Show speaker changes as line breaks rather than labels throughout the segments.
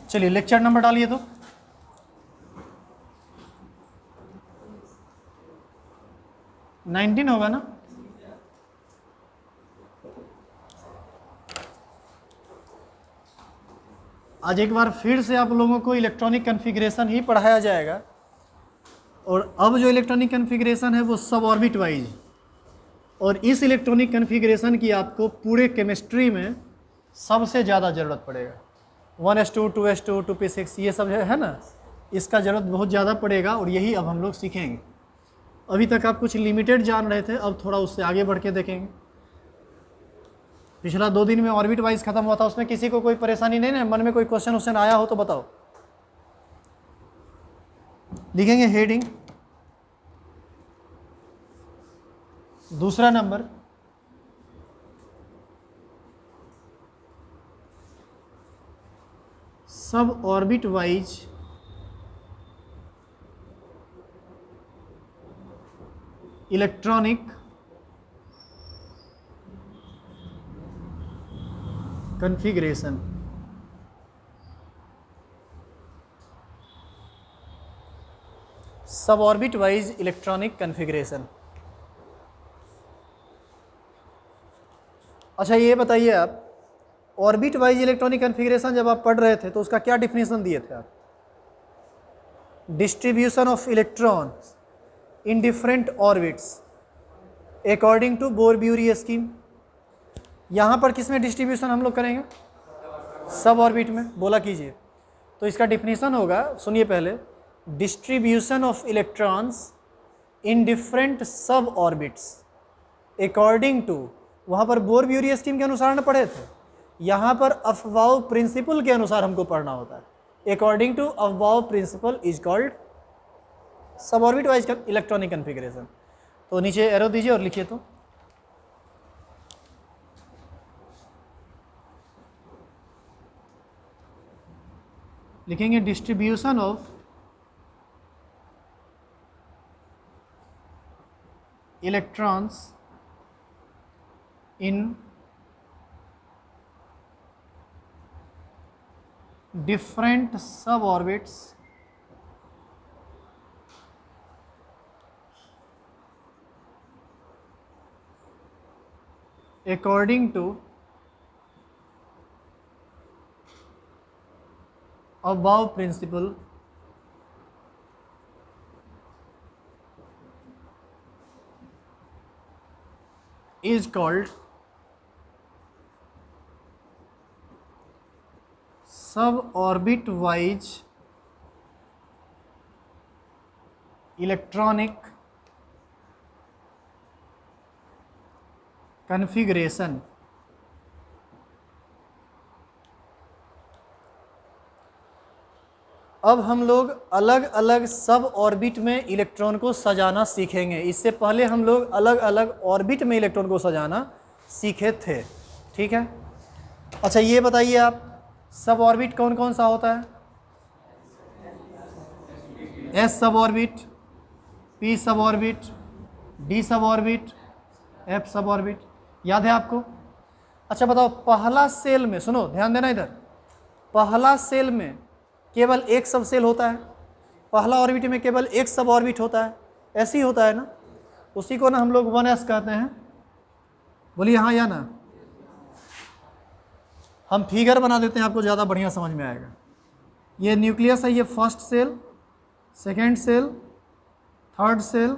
चलिए lecture number डालिए तो। नाइनटीन होगा ना। आज एक बार फिर से आप लोगों को इलेक्ट्रॉनिक कॉन्फ़िगरेशन ही पढ़ाया जाएगा, और अब जो इलेक्ट्रॉनिक कॉन्फ़िगरेशन है वो सब ऑर्बिट वाइज, और इस इलेक्ट्रॉनिक कॉन्फ़िगरेशन की आपको पूरे केमिस्ट्री में सबसे ज़्यादा ज़रूरत पड़ेगा। 1s2, 2s2, 2p6 ये सब है ना, इसका ज़रूरत बहुत ज़्यादा पड़ेगा, और यही अब हम लोग सीखेंगे। अभी तक आप कुछ लिमिटेड जान रहे थे, अब थोड़ा उससे आगे बढ़ के देखेंगे। पिछला 2 दिन में ऑर्बिट वाइज खत्म हुआ था, उसमें किसी को कोई परेशानी नहीं ना, मन में कोई क्वेश्चन आया हो तो बताओ। लिखेंगे हेडिंग, दूसरा नंबर सब ऑर्बिट वाइज इलेक्ट्रॉनिक कॉन्फ़िगरेशन। सब ऑर्बिट वाइज इलेक्ट्रॉनिक कॉन्फ़िगरेशन। अच्छा ये बताइए आप, ऑर्बिट वाइज इलेक्ट्रॉनिक कॉन्फ़िगरेशन जब आप पढ़ रहे थे तो उसका क्या डिफिनेशन दिए थे आप? Distribution of electrons in different orbits according to Bohr Bury scheme. यहाँ पर किस में डिस्ट्रीब्यूशन हम लोग करेंगे? सब ऑर्बिट में। बोला कीजिए। तो इसका डिफिनेशन होगा, सुनिए पहले, distribution of electrons in different sub orbits according to, वहाँ पर बोर-ब्यूरी स्कीम के अनुसार न पढ़े थे, यहाँ पर अफबाउ प्रिंसिपल के अनुसार हमको पढ़ना होता है। According to Aufbau principle is called sub orbit wise electronic configuration. तो नीचे एरो दीजिए और लिखिए तो। लिखेंगे distribution of electrons in different sub orbits according to above principle is called suborbit wise electronic configuration। अब हम लोग अलग अलग सब ऑर्बिट में इलेक्ट्रॉन को सजाना सीखेंगे। इससे पहले हम लोग अलग अलग ऑर्बिट में इलेक्ट्रॉन को सजाना सीखे थे, ठीक है। अच्छा ये बताइए आप, सब ऑर्बिट कौन कौन सा होता है? एस सब ऑर्बिट, पी सब ऑर्बिट, डी सब ऑर्बिट, एफ सब ऑर्बिट। याद है आपको? अच्छा बताओ, पहला सेल में, सुनो ध्यान देना इधर, पहला सेल में केवल एक सब सेल होता है, पहला ऑर्बिट में केवल एक सब ऑर्बिट होता है, ऐसे ही होता है ना। उसी को ना हम लोग 1s कहते हैं। बोलिए हाँ या ना। हम फिगर बना देते हैं, आपको ज़्यादा बढ़िया समझ में आएगा। ये न्यूक्लियस है, ये first shell, second shell, third shell,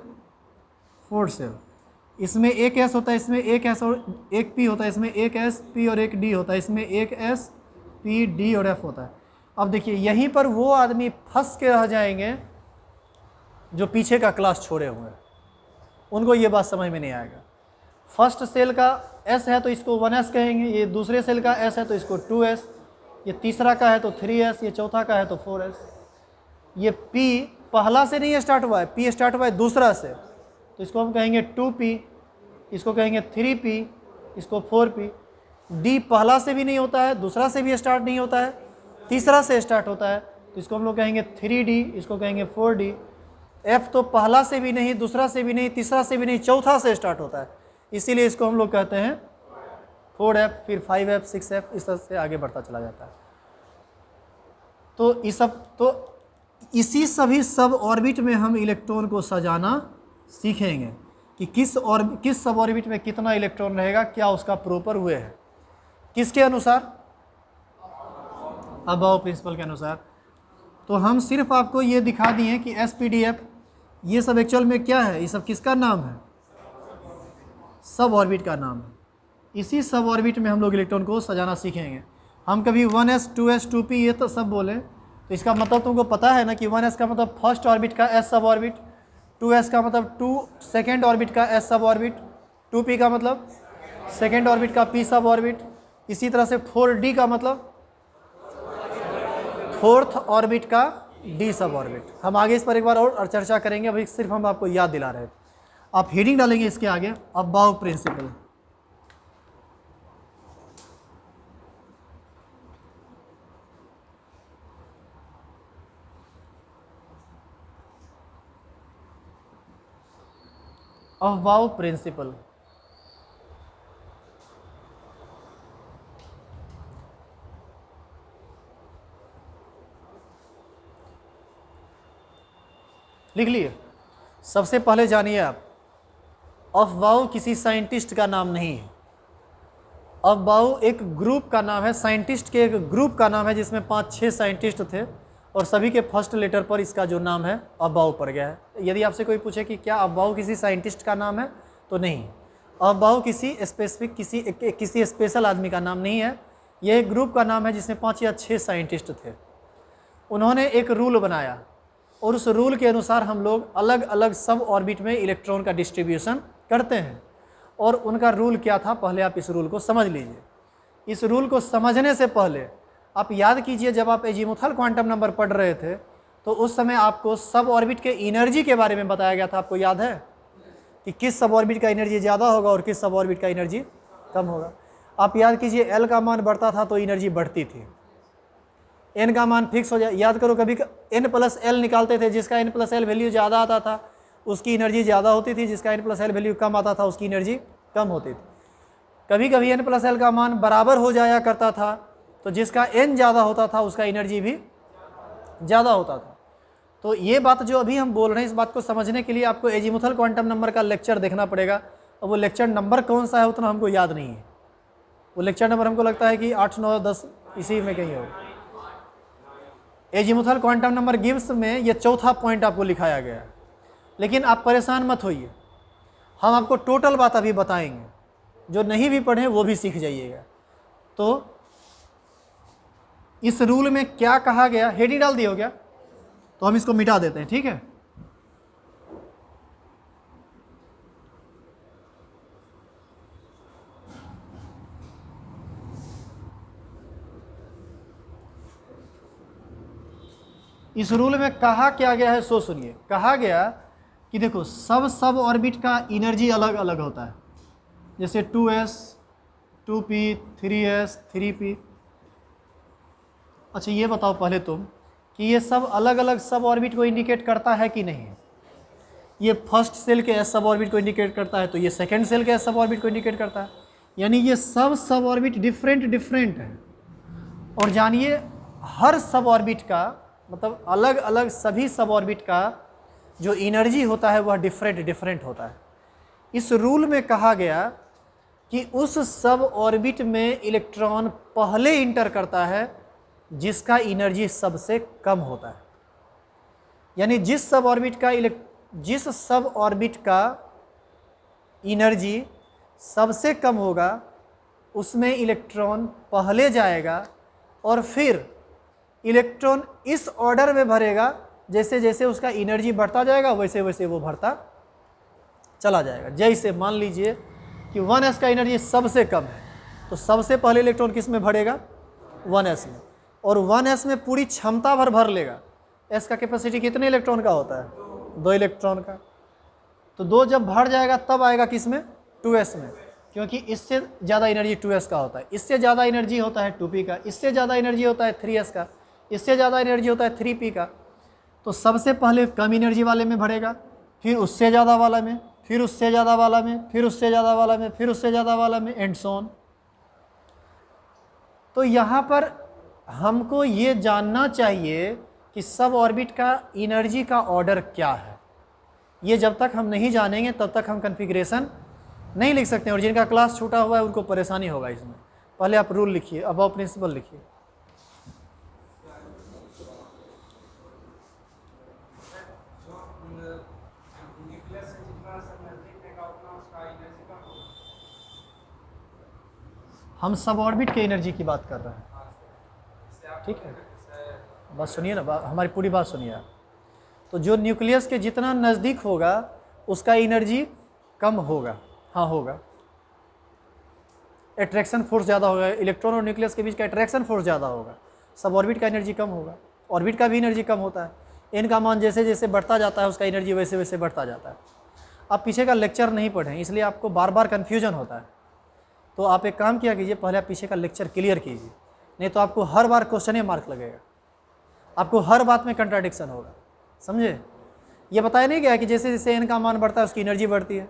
fourth shell. इसमें एक एस होता है, इसमें एक एस और एक पी होता है, इसमें एक एस पी और एक डी होता है, इसमें एक एस पी डी और एफ होता है। अब देखिए यहीं पर वो आदमी फंस के रह जाएंगे जो पीछे का क्लास छोड़े हुए हैं, उनको ये बात समझ में नहीं आएगा। फर्स्ट सेल का एस है तो इसको 1s कहेंगे, ये दूसरे सेल का एस है तो इसको 2s, ये तीसरा का है तो 3s, ये चौथा का है तो 4s। ये p पहला से नहीं स्टार्ट हुआ है, p स्टार्ट हुआ है दूसरा से, तो इसको हम कहेंगे 2p, इसको कहेंगे 3p, इसको 4p। d पहला से भी नहीं होता है, दूसरा से भी स्टार्ट नहीं होता है, तीसरा से स्टार्ट होता है, तो इसको हम लोग कहेंगे 3d, इसको कहेंगे 4d। f तो पहला से भी नहीं, दूसरा से भी नहीं, तीसरा से भी नहीं, चौथा से स्टार्ट होता है, इसीलिए इसको हम लोग कहते हैं 4f, फिर 5f, 6f, इस तरह से आगे बढ़ता चला जाता है। तो इसी सभी सब ऑर्बिट में हम इलेक्ट्रॉन को सजाना सीखेंगे कि किस सब ऑर्बिट में कितना इलेक्ट्रॉन रहेगा, क्या उसका प्रॉपर वे है, किसके अनुसार, अबाव प्रिंसिपल के अनुसार। तो हम सिर्फ आपको ये दिखा दिए कि SPDF ये सब एक्चुअल में क्या है, ये सब किसका नाम है, सब ऑर्बिट का नाम है। इसी सब ऑर्बिट में हम लोग इलेक्ट्रॉन को सजाना सीखेंगे। हम कभी 1s 2s 2p ये तो सब बोले, तो इसका मतलब तुमको पता है ना कि 1s का मतलब फर्स्ट ऑर्बिट का s सब ऑर्बिट, 2s का मतलब 2 सेकेंड ऑर्बिट का s सब ऑर्बिट, 2p का मतलब सेकेंड ऑर्बिट का p सब ऑर्बिट, इसी तरह से 4d का मतलब फोर्थ ऑर्बिट का d सब ऑर्बिट। हम आगे इस पर एक बार और चर्चा करेंगे, अभी सिर्फ हम आपको याद दिला रहे हैं। आप हेडिंग डालेंगे इसके आगे, अबाव प्रिंसिपल। अबाव प्रिंसिपल लिख लिए। सबसे पहले जानिए आप, अफवाह किसी साइंटिस्ट का नाम नहीं है। अफवाह एक ग्रुप का नाम है, साइंटिस्ट के एक ग्रुप का नाम है जिसमें 5-6 साइंटिस्ट थे और सभी के फर्स्ट लेटर पर इसका जो नाम है अफवाह पड़ गया है। यदि आपसे कोई पूछे कि क्या अफवाह किसी साइंटिस्ट का नाम है, तो नहीं, अफवाह किसी स्पेसिफिक किसी स्पेशल आदमी का नाम नहीं है। यह एक ग्रुप का नाम है जिसमें 5 या 6 साइंटिस्ट थे। उन्होंने एक रूल बनाया और उस रूल के अनुसार हम लोग अलग अलग सब ऑर्बिट में इलेक्ट्रॉन का डिस्ट्रीब्यूशन करते हैं। और उनका रूल क्या था, पहले आप इस रूल को समझ लीजिए। इस रूल को समझने से पहले आप याद कीजिए, जब आप एजीमुथल क्वांटम नंबर पढ़ रहे थे तो उस समय आपको सब ऑर्बिट के एनर्जी के बारे में बताया गया था। आपको याद है कि किस सब ऑर्बिट का एनर्जी ज़्यादा होगा और किस सब ऑर्बिट का एनर्जी कम होगा। आप याद कीजिए, एल का मान बढ़ता था तो एनर्जी बढ़ती थी, एन का मान फिक्स हो जाए। याद करो, कभी n+l निकालते थे, जिसका n+l वैल्यू ज़्यादा आता था उसकी एनर्जी ज़्यादा होती थी, जिसका n+l वैल्यू कम आता था उसकी एनर्जी कम होती थी। कभी कभी n+l का मान बराबर हो जाया करता था, तो जिसका n ज़्यादा होता था उसका एनर्जी भी ज़्यादा होता था। तो ये बात जो अभी हम बोल रहे हैं, इस बात को समझने के लिए आपको एजीमुथल क्वांटम नंबर का लेक्चर देखना पड़ेगा। और वो लेक्चर नंबर कौन सा है उतना हमको याद नहीं है। वो लेक्चर नंबर हमको लगता है कि 8, 9, 10 इसी में कहीं होगा। एजीमुथल क्वांटम नंबर गिब्स में ये चौथा पॉइंट आपको लिखाया गया है। लेकिन आप परेशान मत होइए, हम आपको टोटल बात अभी बताएंगे, जो नहीं भी पढ़े वो भी सीख जाइएगा। तो इस रूल में क्या कहा गया, हेडिंग डाल दिया हो क्या, तो हम इसको मिटा देते हैं, ठीक है। इस रूल में कहा क्या गया है सो सुनिए। कहा गया कि देखो, सब ऑर्बिट का एनर्जी अलग अलग होता है, जैसे 2s 2p 3s 3p। अच्छा ये बताओ पहले तुम कि ये सब अलग अलग सब ऑर्बिट को इंडिकेट करता है कि नहीं। ये फर्स्ट सेल के सब ऑर्बिट को इंडिकेट करता है, तो ये सेकेंड सेल के सब ऑर्बिट को इंडिकेट करता है। यानी ये सब ऑर्बिट डिफरेंट है। और जानिए, हर सब ऑर्बिट का मतलब अलग अलग सभी सब ऑर्बिट का जो एनर्जी होता है वह डिफरेंट होता है। इस रूल में कहा गया कि उस सब ऑर्बिट में इलेक्ट्रॉन पहले इंटर करता है जिसका एनर्जी सबसे कम होता है। यानी जिस सब ऑर्बिट का एनर्जी सबसे कम होगा उसमें इलेक्ट्रॉन पहले जाएगा और फिर इलेक्ट्रॉन इस ऑर्डर में भरेगा, जैसे जैसे उसका एनर्जी बढ़ता जाएगा वैसे वैसे वो भरता चला जाएगा। जैसे मान लीजिए कि 1s का एनर्जी सबसे कम है, तो सबसे पहले इलेक्ट्रॉन किस में भरेगा, 1s में, और 1s में पूरी क्षमता भर लेगा। s का कैपेसिटी कितने इलेक्ट्रॉन का होता है, 2 इलेक्ट्रॉन का। तो 2 जब भर जाएगा तब आएगा किस में, 2s में, क्योंकि इससे ज़्यादा एनर्जी 2s का होता है। इससे ज़्यादा एनर्जी होता है 2p का, इससे ज़्यादा एनर्जी होता है 3s का, इससे ज़्यादा एनर्जी होता है 3p का। तो सबसे पहले कम एनर्जी वाले में भरेगा, फिर उससे ज़्यादा वाला में, फिर उससे ज़्यादा वाला में, फिर उससे ज़्यादा वाला में, फिर उससे ज़्यादा वाला में, एंड सो ऑन। तो यहाँ पर हमको ये जानना चाहिए कि सब ऑर्बिट का एनर्जी का ऑर्डर क्या है। ये जब तक हम नहीं जानेंगे तब तक हम कन्फिग्रेशन नहीं लिख सकते, और जिनका क्लास छूटा हुआ है उनको परेशानी होगा इसमें। पहले आप रूल लिखिए, अबव प्रिंसिपल लिखिए। हम सब ऑर्बिट के एनर्जी की बात कर रहे हैं, ठीक है। बस सुनिए ना, हमारी पूरी बात सुनिए आप। तो जो न्यूक्लियस के जितना नज़दीक होगा उसका एनर्जी कम होगा, हाँ होगा। अट्रैक्शन फोर्स ज़्यादा होगा, इलेक्ट्रॉन और न्यूक्लियस के बीच का अट्रैक्शन फोर्स ज़्यादा होगा। सब ऑर्बिट का एनर्जी कम होगा, ऑर्बिट का भी एनर्जी कम होता है। एन का मान जैसे जैसे बढ़ता जाता है उसका एनर्जी वैसे वैसे बढ़ता जाता है। आप पीछे का लेक्चर नहीं पढ़ें इसलिए आपको बार बार कन्फ्यूजन होता है। तो आप एक काम किया कीजिए, पहले आप पीछे का लेक्चर क्लियर कीजिए, नहीं तो आपको हर बार क्वेश्चन मार्क लगेगा, आपको हर बात में कंट्राडिक्शन होगा, समझे। ये बताया नहीं गया कि जैसे जैसे एन का मान बढ़ता है उसकी एनर्जी बढ़ती है।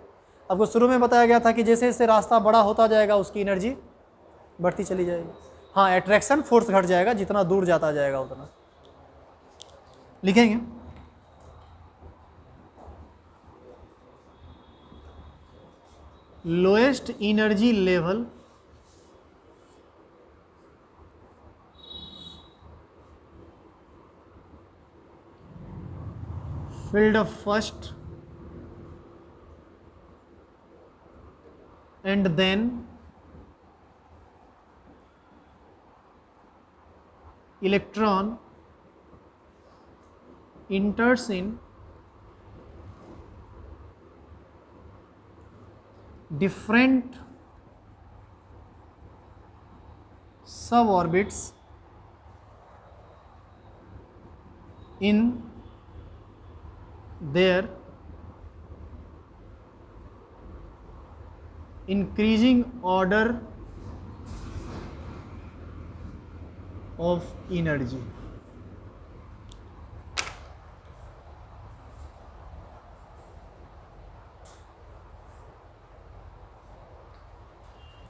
आपको शुरू में बताया गया था कि जैसे जैसे रास्ता बड़ा होता जाएगा उसकी एनर्जी बढ़ती चली जाएगी। हाँ, अट्रैक्शन फोर्स घट जाएगा, जितना दूर जाता जाएगा उतना। लिखेंगे lowest energy level field of first and then electron enters in different suborbits in their increasing order of energy।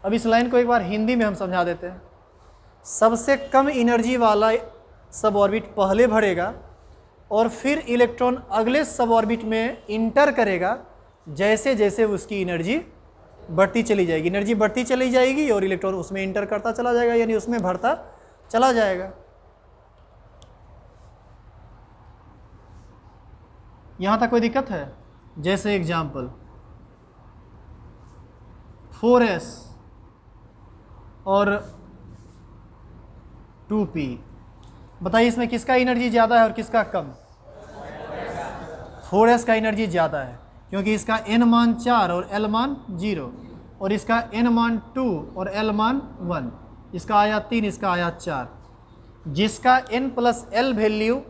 अब इस लाइन को एक बार हिंदी में हम समझा देते हैं। सबसे कम एनर्जी वाला सब ऑर्बिट पहले भरेगा और फिर इलेक्ट्रॉन अगले सब ऑर्बिट में इंटर करेगा, जैसे जैसे उसकी एनर्जी बढ़ती चली जाएगी। एनर्जी बढ़ती चली जाएगी और इलेक्ट्रॉन उसमें इंटर करता चला जाएगा, यानी उसमें भरता चला जाएगा। यहाँ तक कोई दिक्कत है? जैसे एग्जाम्पल 4s और 2p, बताइए इसमें किसका एनर्जी ज़्यादा है और किसका कम? 4s का एनर्जी ज़्यादा है, क्योंकि इसका n मान 4 और l मान 0, और इसका n मान 2 और l मान 1। इसका आया 3, इसका आया 4। जिसका n प्लस l वैल्यू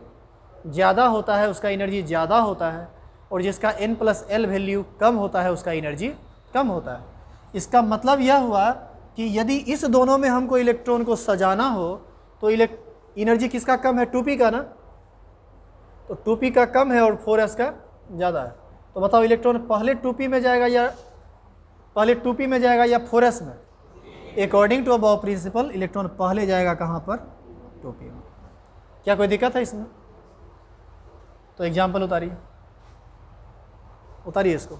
ज़्यादा होता है उसका एनर्जी ज़्यादा होता है, और जिसका n प्लस l वैल्यू कम होता है उसका एनर्जी कम होता है। इसका मतलब यह हुआ कि यदि इस दोनों में हमको इलेक्ट्रॉन को सजाना हो तो एनर्जी किसका कम है? 2p का ना। तो 2p का कम है और 4s का ज़्यादा है। तो बताओ इलेक्ट्रॉन पहले 2p में जाएगा या 4s में? According to above principle electron पहले जाएगा कहाँ पर? 2p में। क्या कोई दिक्कत है इसमें? तो एग्जाम्पल उतारिए इसको।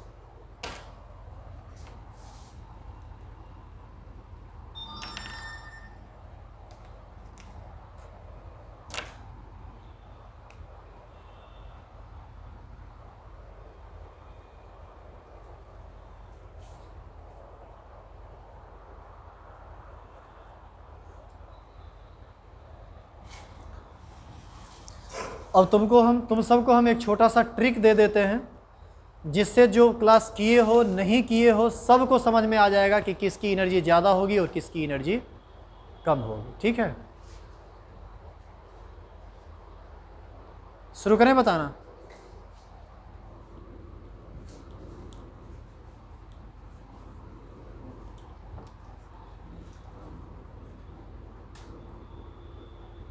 अब तुम सबको हम एक छोटा सा ट्रिक दे देते हैं, जिससे जो क्लास किए हो नहीं किए हो सबको समझ में आ जाएगा कि किसकी एनर्जी ज़्यादा होगी और किसकी एनर्जी कम होगी। ठीक है, शुरू करें बताना।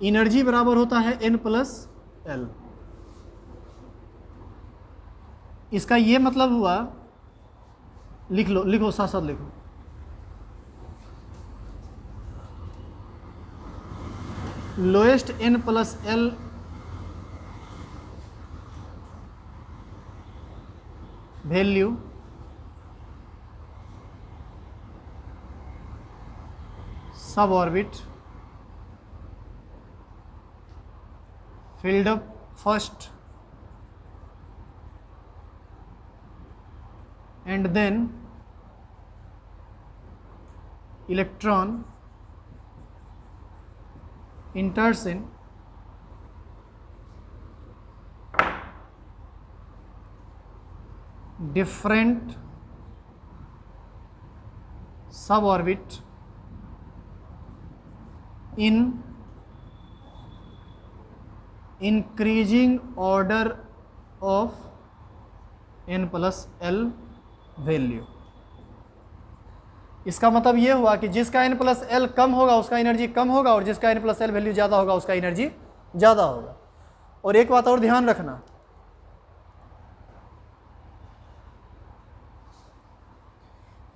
एनर्जी बराबर होता है n प्लस l। इसका ये मतलब हुआ, लिखो साथ साथ लिखो। Lowest n plus L value सब orbit filled up first and then electron enters in different suborbit in increasing order of n plus l value. इसका मतलब ये हुआ कि जिसका n प्लस एल कम होगा उसका एनर्जी कम होगा, और जिसका n प्लस एल वैल्यू ज़्यादा होगा उसका एनर्जी ज़्यादा होगा। और एक बात और ध्यान रखना,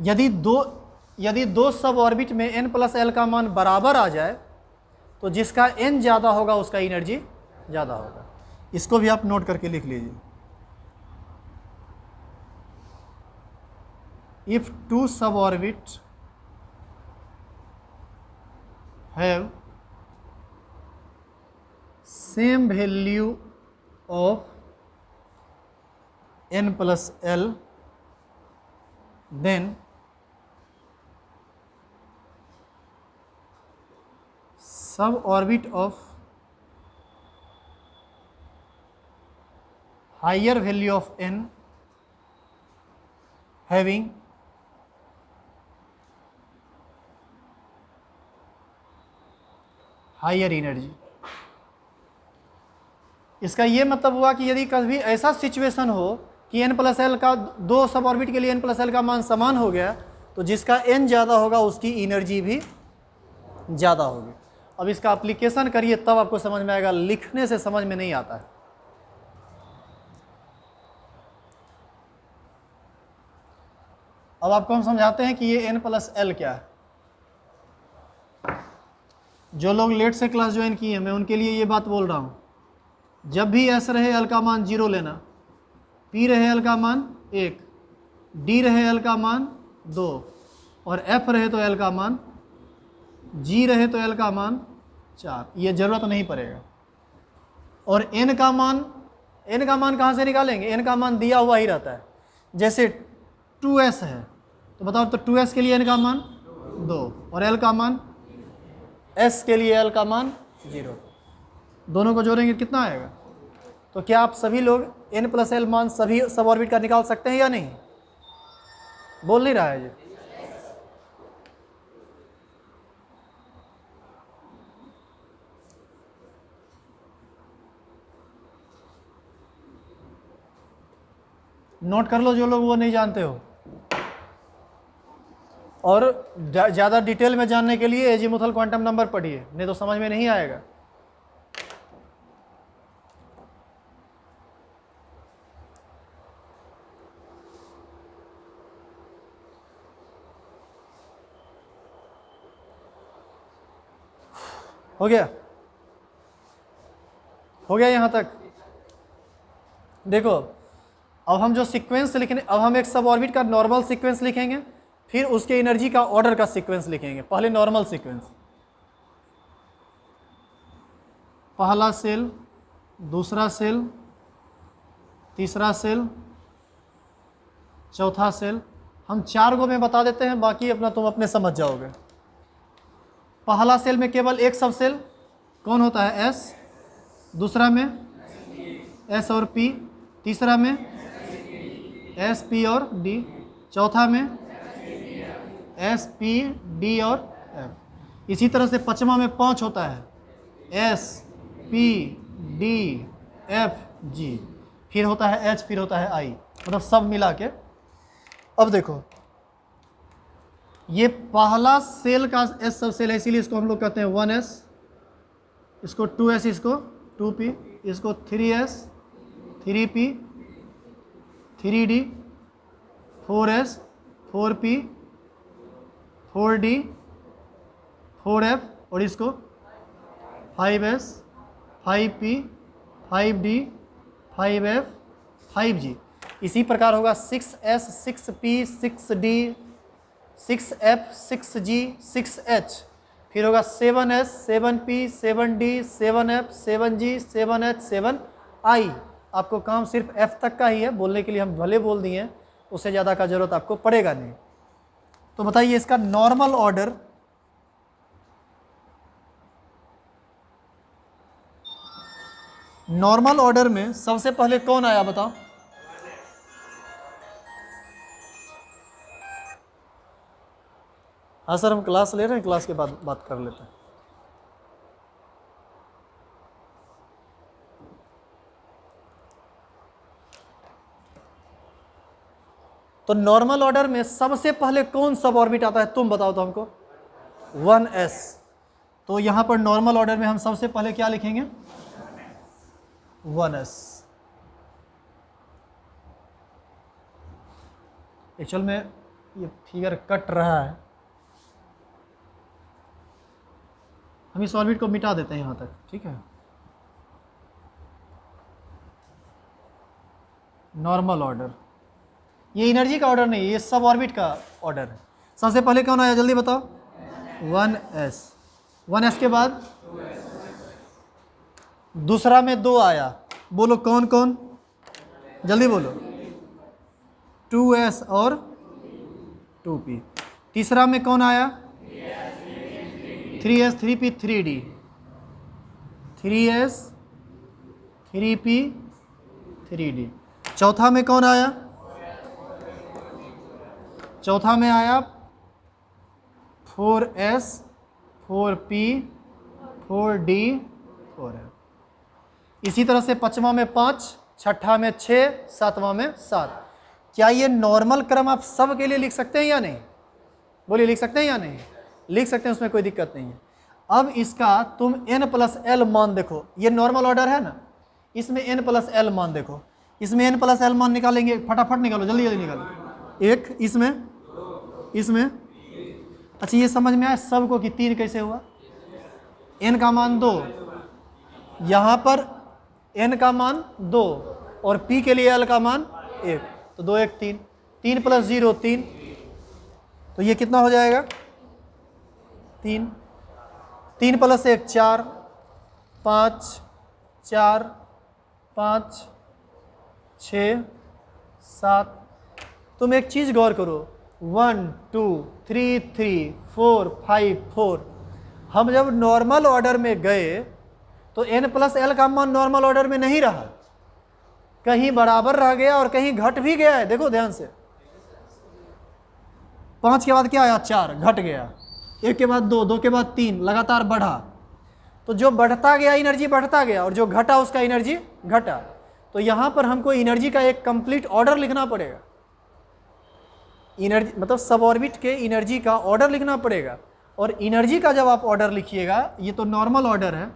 यदि दो सब ऑर्बिट में n प्लस एल का मान बराबर आ जाए तो जिसका n ज़्यादा होगा उसका एनर्जी ज़्यादा होगा। इसको भी आप नोट करके लिख लीजिए। If two suborbits have same value of n plus l, then suborbit of higher value of n having higher energy. इसका ये मतलब हुआ कि यदि कभी ऐसा सिचुएशन हो कि n प्लस एल का दो सब ऑर्बिट के लिए n प्लस एल का मान समान हो गया, तो जिसका n ज़्यादा होगा उसकी एनर्जी भी ज़्यादा होगी। अब इसका एप्लीकेशन करिए तब आपको समझ में आएगा, लिखने से समझ में नहीं आता है। अब आपको हम समझाते हैं कि ये n प्लस एल क्या है। जो लोग लेट से क्लास ज्वाइन किए हैं मैं उनके लिए ये बात बोल रहा हूँ, जब भी एस रहे एल का मान 0 लेना, पी रहे एल का मान 1, डी रहे एल का मान 2 और एफ रहे तो एल का मान, जी रहे तो एल का मान 4। ये ज़रूरत नहीं पड़ेगा। और एन का मान कहाँ से निकालेंगे? एन का मान दिया हुआ ही रहता है। जैसे 2s है तो बताओ, तो 2s के लिए एन का मान 2 और एल का मान, s के लिए l का मान 0, दोनों को जोड़ेंगे कितना आएगा? तो क्या आप सभी लोग n प्लस एल मान सभी सब ऑर्बिट का निकाल सकते हैं या नहीं? बोल नहीं रहा है ये। नोट कर लो जो लोग वो नहीं जानते हो। और ज़्यादा डिटेल में जानने के लिए एजीमुथल क्वांटम नंबर पढ़िए, नहीं तो समझ में नहीं आएगा। हो गया यहाँ तक? देखो अब हम जो सीक्वेंस लिखने, अब हम एक सब ऑर्बिट का नॉर्मल सीक्वेंस लिखेंगे, फिर उसके एनर्जी का ऑर्डर का सीक्वेंस लिखेंगे। पहले नॉर्मल सीक्वेंस, पहला सेल, दूसरा सेल, तीसरा सेल, चौथा सेल। हम 4 गो में बता देते हैं, बाकी अपना तुम अपने समझ जाओगे। पहला सेल में केवल एक सब सेल कौन होता है? S, दूसरा में S और P, तीसरा में S, P और D, चौथा में S, P, D और F। इसी तरह से पांचवा में 5 होता है, S, P, D, F, G, फिर होता है H, फिर होता है I, मतलब सब मिला के। अब देखो ये पहला सेल का S सब सेल है, इसीलिए इसको हम लोग कहते हैं 1s, इसको 2s, इसको 2p, इसको 3s, 3p, 3d, 4s, 4p, 4d, 4f और इसको 5s, 5p, 5d, 5f, 5g। इसी प्रकार होगा 6s, 6p, 6d, 6f, 6g, 6h। फिर होगा 7s, 7p, 7d, 7f, 7g, 7h, 7i। आपको काम सिर्फ f तक का ही है, बोलने के लिए हम भले बोल दिए हैं, उससे ज़्यादा का जरूरत आपको पड़ेगा नहीं। तो बताइए इसका नॉर्मल ऑर्डर में सबसे पहले कौन आया बताओ? हाँ सर, हम क्लास ले रहे हैं, क्लास के बाद बात कर लेते हैं। तो नॉर्मल ऑर्डर में सबसे पहले कौन सब ऑर्बिट आता है, तुम बताओ तो हमको। 1s। तो यहां पर नॉर्मल ऑर्डर में हम सबसे पहले क्या लिखेंगे? 1s। एक्चुअल में ये फिगर कट रहा है, हम इस ऑर्बिट को मिटा देते हैं यहां तक, ठीक है। नॉर्मल ऑर्डर, ये एनर्जी का ऑर्डर नहीं है, ये सब ऑर्बिट का ऑर्डर है। सबसे पहले कौन आया जल्दी बताओ? 1s। 1s के बाद दूसरा में 2 आया, बोलो कौन कौन, जल्दी बोलो। 2s और 2p। तीसरा में कौन आया? 3s, 3p, 3d। 3s, 3p, 3d। चौथा में कौन आया? चौथा में आया 4s, 4p, 4d, 4f। इसी तरह से पांचवा में 5, छठा में 6, सातवां में 7। क्या ये नॉर्मल क्रम आप सब के लिए लिख सकते हैं या नहीं? बोलिए, लिख सकते हैं या नहीं? लिख सकते हैं, उसमें कोई दिक्कत नहीं है। अब इसका तुम n+l मान देखो, ये नॉर्मल ऑर्डर है ना, इसमें n+l मान देखो। इसमें n+l मान निकालेंगे, फटाफट निकालो, जल्दी जल्दी निकालो। एक इसमें अच्छा, ये समझ में आया सबको कि 3 कैसे हुआ? n का मान 2, यहाँ पर n का मान 2 और p के लिए l का मान 1, तो 2 1 3, 3 + 0 3, तो ये कितना हो जाएगा? 3, 3 + 1 4, 5 4 5 6 7। तुम एक चीज़ गौर करो, 1 2 3 3 4 5 4। हम जब नॉर्मल ऑर्डर में गए तो n+l का मान नॉर्मल ऑर्डर में नहीं रहा, कहीं बराबर रह गया और कहीं घट भी गया है। देखो ध्यान से, 5 के बाद क्या आया? 4, घट गया। 1 के बाद 2, 2 के बाद 3, लगातार बढ़ा। तो जो बढ़ता गया एनर्जी बढ़ता गया और जो घटा उसका एनर्जी घटा। तो यहाँ पर हमको एनर्जी का एक कंप्लीट ऑर्डर लिखना पड़ेगा। एनर्जी मतलब सब ऑर्बिट के एनर्जी का ऑर्डर लिखना पड़ेगा। और एनर्जी का जब आप ऑर्डर लिखिएगा, ये तो नॉर्मल ऑर्डर है,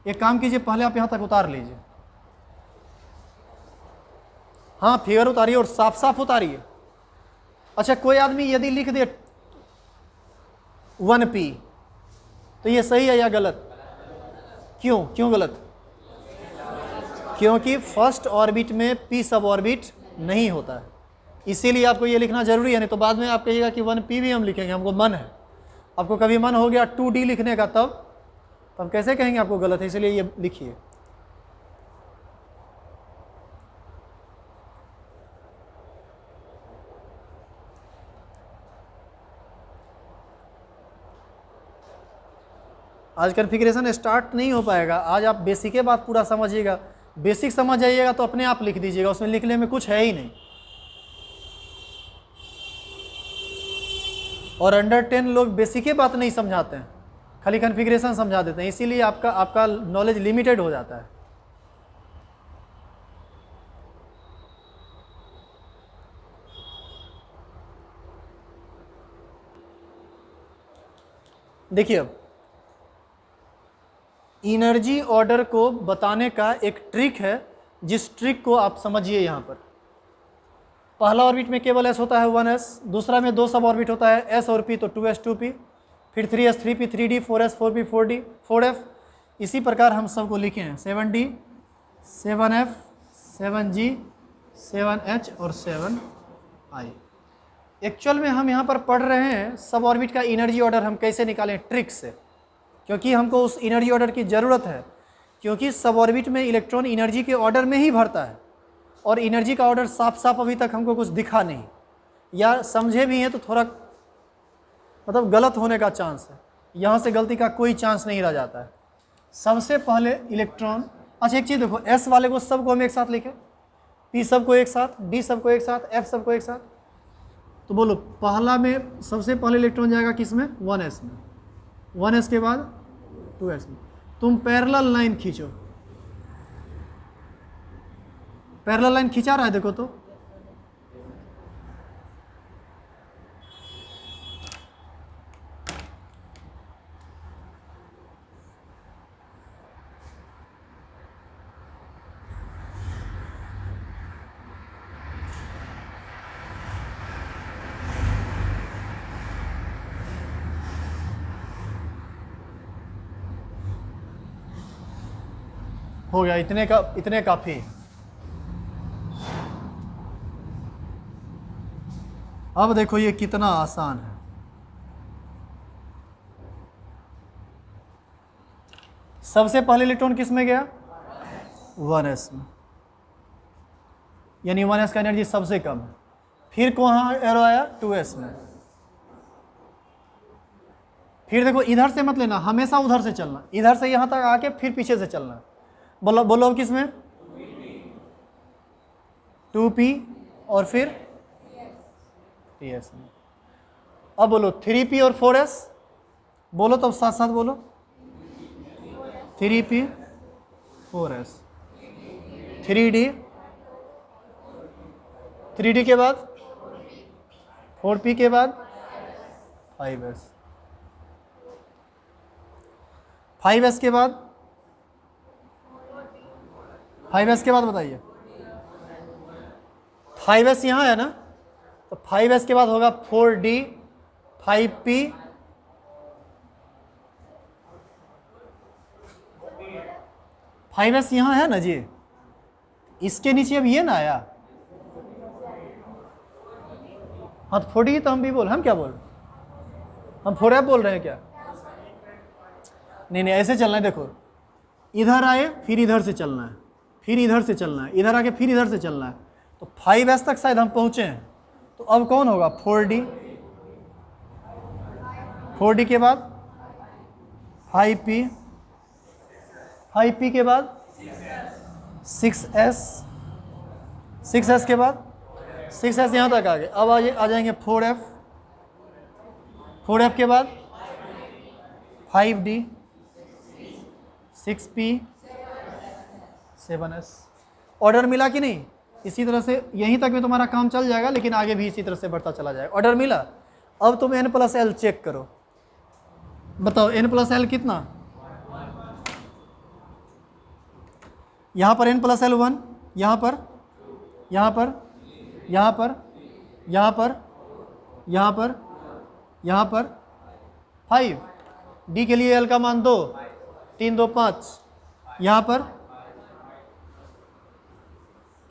एक काम कीजिए, पहले आप यहाँ तक उतार लीजिए। हाँ, फिगर उतारिए और साफ साफ उतारिए। अच्छा, कोई आदमी यदि लिख दे 1p, तो ये सही है या गलत? क्यों गलत? क्योंकि फर्स्ट ऑर्बिट में p सब ऑर्बिट नहीं होता है, इसीलिए आपको ये लिखना जरूरी है। नहीं तो बाद में आप कहिएगा कि 1p भी हम लिखेंगे, हमको मन है। आपको कभी मन हो गया 2d लिखने का, तब कैसे कहेंगे आपको गलत है? इसलिए ये लिखिए। आज कॉन्फ़िगरेशन स्टार्ट नहीं हो पाएगा। आज आप बेसिक के बात पूरा समझिएगा, बेसिक समझ जाइएगा तो अपने आप लिख दीजिएगा, उसमें लिखने में कुछ है ही नहीं। और अंडर 10 लोग बेसिक की बात नहीं समझाते हैं, खाली कॉन्फ़िगरेशन समझा देते हैं, इसीलिए आपका नॉलेज लिमिटेड हो जाता है। देखिए, अब एनर्जी ऑर्डर को बताने का एक ट्रिक है, जिस ट्रिक को आप समझिए। यहाँ पर पहला ऑर्बिट में केवल s होता है 1s, दूसरा में 2 सब ऑर्बिट होता है s और p, तो 2s 2p, फिर 3s 3p 3d, 4s 4p 4d 4f, इसी प्रकार हम सबको लिखे हैं 7D 7F 7G 7H और 7I। एक्चुअल में हम यहाँ पर पढ़ रहे हैं सब ऑर्बिट का एनर्जी ऑर्डर हम कैसे निकालें ट्रिक से, क्योंकि हमको उस एनर्जी ऑर्डर की ज़रूरत है, क्योंकि सब ऑर्बिट में इलेक्ट्रॉन एनर्जी के ऑर्डर में ही भरता है और एनर्जी का ऑर्डर साफ साफ अभी तक हमको कुछ दिखा नहीं, या समझे भी हैं तो थोड़ा मतलब गलत होने का चांस है, यहाँ से गलती का कोई चांस नहीं रह जाता है। सबसे पहले इलेक्ट्रॉन, अच्छा एक चीज़ देखो, एस वाले को सबको हम एक साथ लिखें, पी सबको एक साथ, डी सबको एक साथ, एफ सबको एक साथ, तो बोलो पहला में सबसे पहले इलेक्ट्रॉन जाएगा किस में, 1s में, 1s के बाद 2s में। तुम पैरेलल लाइन खींचो, पैरेलल लाइन खींचा रहा है देखो तो, हो गया, इतने काफ़ी। अब देखो ये कितना आसान है। सबसे पहले इलेक्ट्रॉन किस में गया, 1s में, यानी 1s का एनर्जी सबसे कम है। फिर कहाँ एरो आया, 2s में। फिर देखो इधर से मत लेना, हमेशा उधर से चलना, इधर से यहाँ तक आके फिर पीछे से चलना। बोलो बोलो अब किस में, 2p और फिर ts में। अब बोलो 3p और 4s, बोलो तब साथ साथ बोलो, 3p 4s, 3d के बाद 4p के बाद 5s, 5s के बाद 5s के बाद बताइए, 5s यहाँ है ना, तो 5s के बाद होगा 4d 5p 5s यहाँ है ना जी, इसके नीचे अब ये ना आया, हाँ तो 4d तो हम भी बोल, हम क्या बोल, हम 4f बोल रहे हैं क्या, नहीं नहीं ऐसे चलना है। देखो इधर आए फिर इधर से चलना है, फिर इधर से चलना है, इधर आके फिर इधर से चलना है, तो 5s तक शायद हम पहुँचे हैं। तो अब कौन होगा, 4d, 4d के बाद 5p, 5p के बाद 6s, 6s के बाद 6s यहाँ तक आ गए। अब आ जाएंगे 4f, 4f के बाद 5d 6p 7s। ऑर्डर मिला कि नहीं, इसी तरह से यहीं तक में तुम्हारा काम चल जाएगा, लेकिन आगे भी इसी तरह से बढ़ता चला जाएगा। ऑर्डर मिला। अब तुम n+l चेक करो, बताओ n+l कितना, यहाँ पर n+l 1, यहाँ पर, यहाँ पर, यहाँ पर, यहाँ पर, यहाँ पर, यहाँ पर 5, d के लिए l का मान 2, 3 2 5, यहाँ पर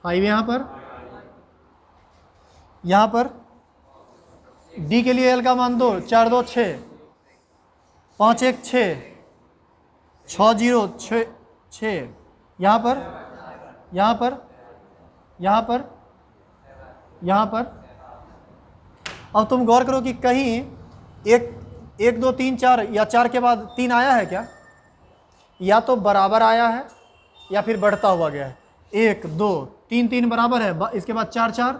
5, यहाँ पर, यहाँ पर d के लिए l का मान 2, 4 2 6, 5 1 6, 6 0 6 6, यहाँ पर, यहाँ पर, यहाँ पर, यहाँ पर। अब तुम गौर करो कि कहीं 1 2 3 4 या 4 के बाद 3 आया है क्या, या तो बराबर आया है या फिर बढ़ता हुआ गया है। 1 2 3 3 बराबर है, इसके बाद 4 4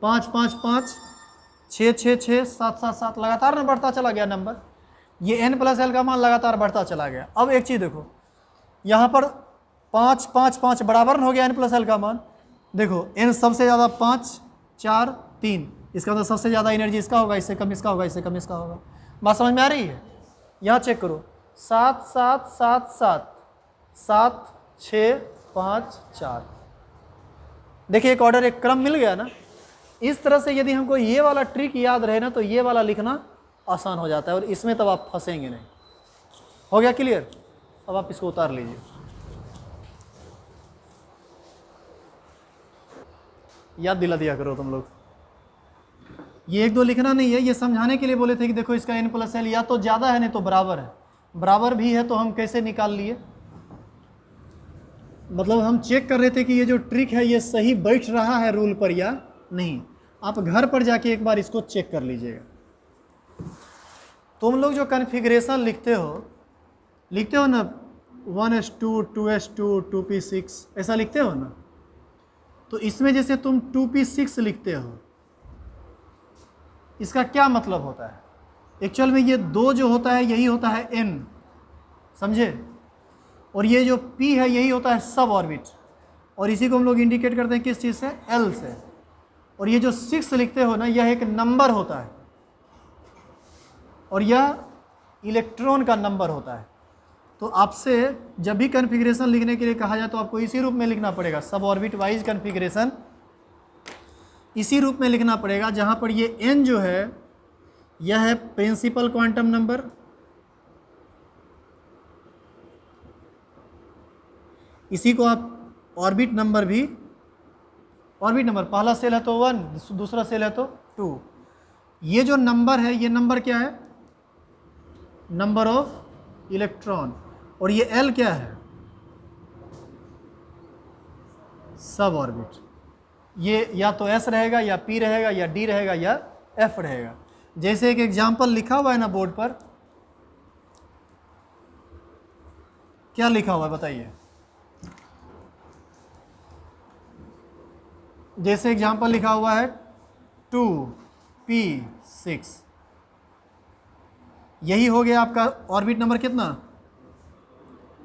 5 5 5 6 6 6 7 7 7 लगातार ना बढ़ता चला गया नंबर। ये n+l का मान लगातार बढ़ता चला गया। अब एक चीज़ देखो, यहाँ पर 5 5 5 बराबर हो गया n+l का मान। देखो n सबसे ज़्यादा 5 4 3, इसका मतलब सबसे ज़्यादा एनर्जी इसका होगा, इससे कम इसका होगा, इससे कम इसका होगा। बात समझ में आ रही है। यहाँ चेक करो, 7 7 7 7 7 6 5 4। देखिए एक ऑर्डर, एक क्रम मिल गया ना। इस तरह से यदि हमको ये वाला ट्रिक याद रहे ना, तो ये वाला लिखना आसान हो जाता है, और इसमें तब आप फंसेंगे नहीं। हो गया क्लियर। अब आप इसको उतार लीजिए। याद दिला दिया करो तुम लोग। ये 1 2 लिखना नहीं है, ये समझाने के लिए बोले थे कि देखो इसका n+l या तो ज़्यादा है नहीं तो बराबर है। बराबर भी है तो हम कैसे निकाल लिए, मतलब हम चेक कर रहे थे कि ये जो ट्रिक है ये सही बैठ रहा है रूल पर या नहीं। आप घर पर जाके एक बार इसको चेक कर लीजिएगा। तुम लोग जो कॉन्फ़िगरेशन लिखते हो ना 1s2 2s2 2p6 ऐसा लिखते हो ना, तो इसमें जैसे तुम 2p6 लिखते हो, इसका क्या मतलब होता है? एक्चुअल में ये 2 जो होता है यही होता है n, समझे? और ये जो p है यही होता है सब ऑर्बिट, और इसी को हम लोग इंडिकेट करते हैं किस चीज़ से? l से। और ये जो 6 लिखते हो ना, यह एक नंबर होता है और यह इलेक्ट्रॉन का नंबर होता है। तो आपसे जब भी कॉन्फ़िगरेशन लिखने के लिए कहा जाए तो आपको इसी रूप में लिखना पड़ेगा, सब ऑर्बिट वाइज कॉन्फ़िगरेशन इसी रूप में लिखना पड़ेगा, जहाँ पर ये n जो है यह है प्रिंसिपल क्वांटम नंबर, इसी को आप ऑर्बिट नंबर भी, ऑर्बिट नंबर पहला सेल है तो 1, दूसरा सेल है तो 2। ये जो नंबर है ये नंबर क्या है? Number of electron. और ये L क्या है? सब ऑर्बिट। ये या तो S रहेगा या P रहेगा या D रहेगा या F रहेगा। जैसे एक एग्जाम्पल लिखा हुआ है ना बोर्ड पर, क्या लिखा हुआ है बताइए? जैसे एग्जाम्पल लिखा हुआ है 2p6, यही हो गया आपका ऑर्बिट नंबर कितना?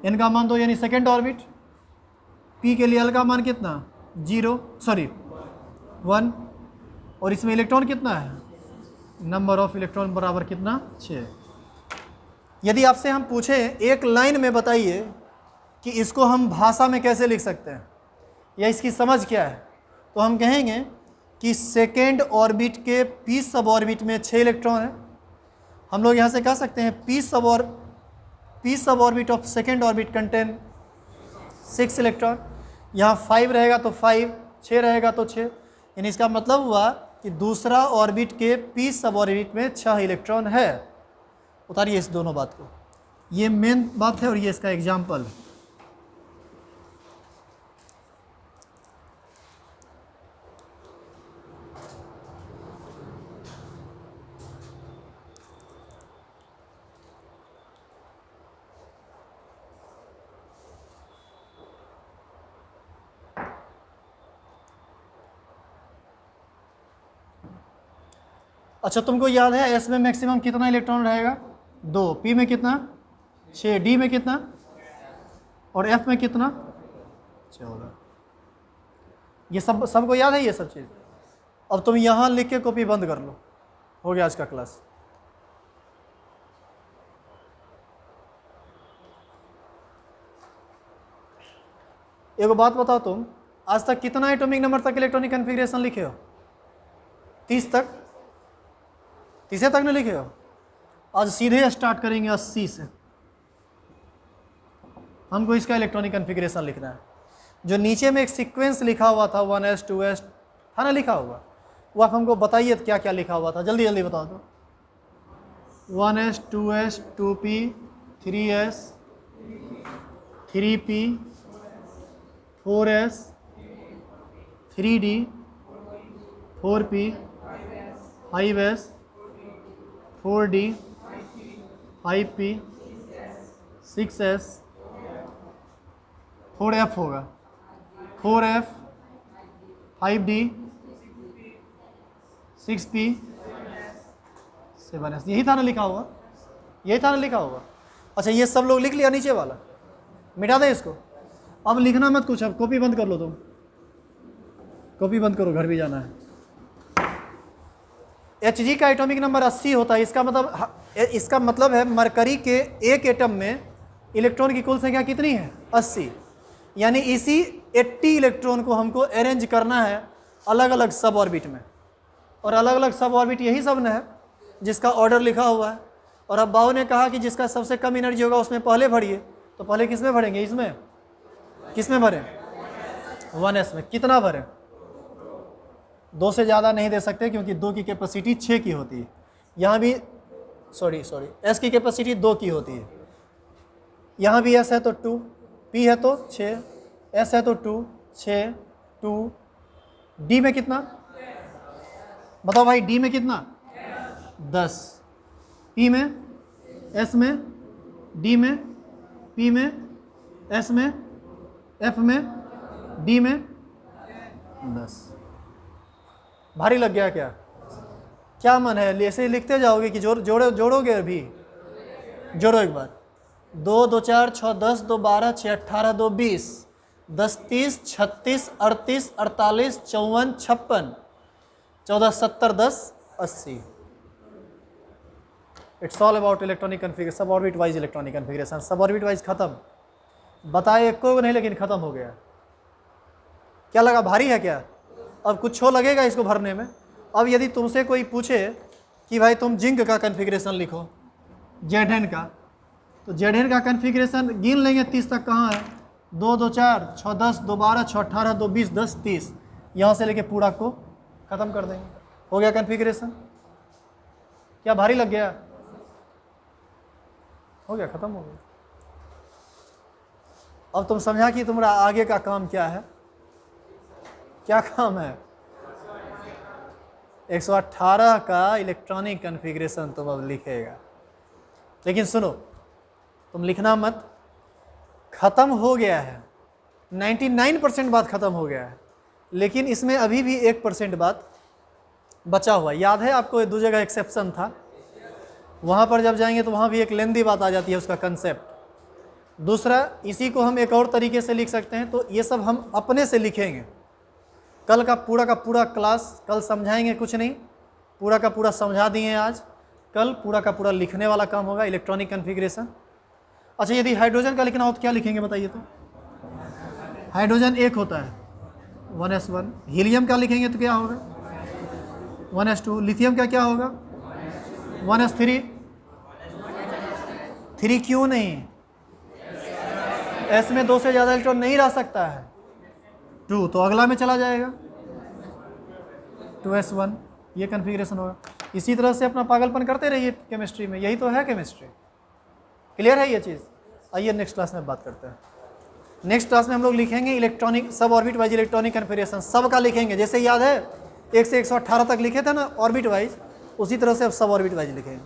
n का मान 2 यानी सेकेंड ऑर्बिट। p के लिए l का मान कितना? 1। और इसमें इलेक्ट्रॉन कितना है? नंबर ऑफ इलेक्ट्रॉन बराबर कितना? 6। यदि आपसे हम पूछें एक लाइन में बताइए कि इसको हम भाषा में कैसे लिख सकते हैं या इसकी समझ क्या है, तो हम कहेंगे कि सेकेंड ऑर्बिट के p सब ऑर्बिट में 6 इलेक्ट्रॉन है। हम लोग यहाँ से कह सकते हैं p सब orbit of second orbit contain 6 electron. यहाँ 5 रहेगा तो 5, 6 रहेगा तो 6, यानी इसका मतलब हुआ कि दूसरा ऑर्बिट के p सब ऑर्बिट में 6 इलेक्ट्रॉन है। उतारिए इस दोनों बात को, ये मेन बात है और ये इसका एग्जाम्पल है। अच्छा, तुमको याद है S में मैक्सिमम कितना इलेक्ट्रॉन रहेगा? 2। P में कितना? 6। D में कितना? और F में कितना? 14। ये सबको याद है ये सब चीज़? अब तुम यहाँ लिख के कॉपी बंद कर लो, हो गया आज का क्लास। एक बात बताओ, तुम आज तक कितना एटॉमिक नंबर तक इलेक्ट्रॉनिक कॉन्फ़िगरेशन लिखे हो? 30 तक? 30 तक नहीं लिखे हो? आज सीधे स्टार्ट करेंगे 80 से। हमको इसका इलेक्ट्रॉनिक कॉन्फ़िगरेशन लिखना है। जो नीचे में एक सीक्वेंस लिखा हुआ था 1s 2s था ना लिखा हुआ, वो आप हमको बताइए क्या क्या लिखा हुआ था, जल्दी जल्दी बताओ तो। 1s 2s 2p 3s 3p 4s 3d 4p 5s 4d 5p 6s 4f होगा 4f 5d 6p 7s। यही था ना लिखा हुआ? यही था ना लिखा हुआ? अच्छा, ये सब लोग लिख लिया नीचे वाला? मिटा दें इसको, अब लिखना मत कुछ। अब कॉपी बंद कर लो, तुम कॉपी बंद करो, घर भी जाना है। Hg का एटॉमिक नंबर 80 होता है। इसका मतलब है मरकरी के एक एटम में इलेक्ट्रॉन की कुल संख्या कितनी है? 80। यानी इसी 80 इलेक्ट्रॉन को हमको अरेंज करना है अलग अलग सब ऑर्बिट में, और अलग अलग सब ऑर्बिट यही सब न है जिसका ऑर्डर लिखा हुआ है। और अब बाबू ने कहा कि जिसका सबसे कम एनर्जी होगा उसमें पहले भरिए, तो पहले किस में भरेंगे, इसमें, किस में भरें, 1s में। कितना भरें, 2 से ज़्यादा नहीं दे सकते क्योंकि 2 की कैपेसिटी 6 की होती है। यहाँ भी सॉरी s की कैपेसिटी 2 की होती है। यहाँ भी s है तो 2, p है तो 6, s है तो 2, 6, 2, d में कितना, बताओ भाई, d में कितना, 10, p में, s में, d में, p में, s में, f में, d में 10। भारी लग गया क्या, क्या मन है, ऐसे लिखते जाओगे कि जोड़ोगे अभी, जोड़ो एक बार, 2 2 4 6 10, 2 12, 6 18, 2 20, 10 30, 36, 38, 48, 54, 56, 14 70, 10 80। It's all about electronic configuration, सब ऑर्बिट वाइज इलेक्ट्रॉनिक कन्फिगरेशन। सब ऑर्बिट वाइज खत्म, बताए एक को नहीं लेकिन खत्म हो गया। क्या लगा, भारी है क्या, अब कुछ हो लगेगा इसको भरने में। अब यदि तुमसे कोई पूछे कि भाई तुम जिंक का कन्फिगरेशन लिखो, जेडन का, तो जेडन का कन्फिगरेशन गिन लेंगे 30 तक, कहाँ है, 2 2 4 6 10, 2 12, 6 18, 2 20, 10 30, यहाँ से लेके पूरा को ख़त्म कर देंगे, हो गया कन्फिगरेशन। क्या भारी लग गया, हो गया, ख़त्म हो गया। अब तुम समझा कि तुम्हारा आगे का काम क्या है, क्या काम है, 118 का इलेक्ट्रॉनिक कन्फिगरेशन तुम अब लिखेगा। लेकिन सुनो, तुम लिखना मत, ख़त्म हो गया है, 99% बात ख़त्म हो गया है, लेकिन इसमें अभी भी 1% बात बचा हुआ है। याद है आपको, 2 जगह एक्सेप्शन था, वहाँ पर जब जाएंगे तो वहाँ भी एक लेंदी बात आ जाती है, उसका कंसेप्ट। दूसरा, इसी को हम एक और तरीके से लिख सकते हैं, तो ये सब हम अपने से लिखेंगे। कल का पूरा क्लास कल समझाएंगे, कुछ नहीं, पूरा का पूरा समझा दिए आज, कल पूरा का पूरा लिखने वाला काम होगा, इलेक्ट्रॉनिक कन्फिगरेशन। अच्छा, यदि हाइड्रोजन का लिखना हो तो क्या लिखेंगे बताइए तो, हाइड्रोजन एक होता है 1s1, हीलियम का लिखेंगे तो क्या होगा 1s2, लिथियम का क्या होगा 1s3, 3 क्यों नहीं, s में 2 से ज़्यादा इलेक्ट्रॉन नहीं रह सकता है, 2 तो अगला में चला जाएगा 2s1, ये कन्फिगरेशन होगा। इसी तरह से अपना पागलपन करते रहिए केमिस्ट्री में, यही तो है केमिस्ट्री। क्लियर है ये चीज़। आइए नेक्स्ट क्लास में बात करते हैं। नेक्स्ट क्लास में हम लोग लिखेंगे इलेक्ट्रॉनिक, सब ऑर्बिट वाइज इलेक्ट्रॉनिक कन्फिगरेशन, सब का लिखेंगे। जैसे याद है 1 से 118 तक लिखे थे ना ऑर्बिट वाइज, उसी तरह से अब सब ऑर्बिट वाइज लिखेंगे।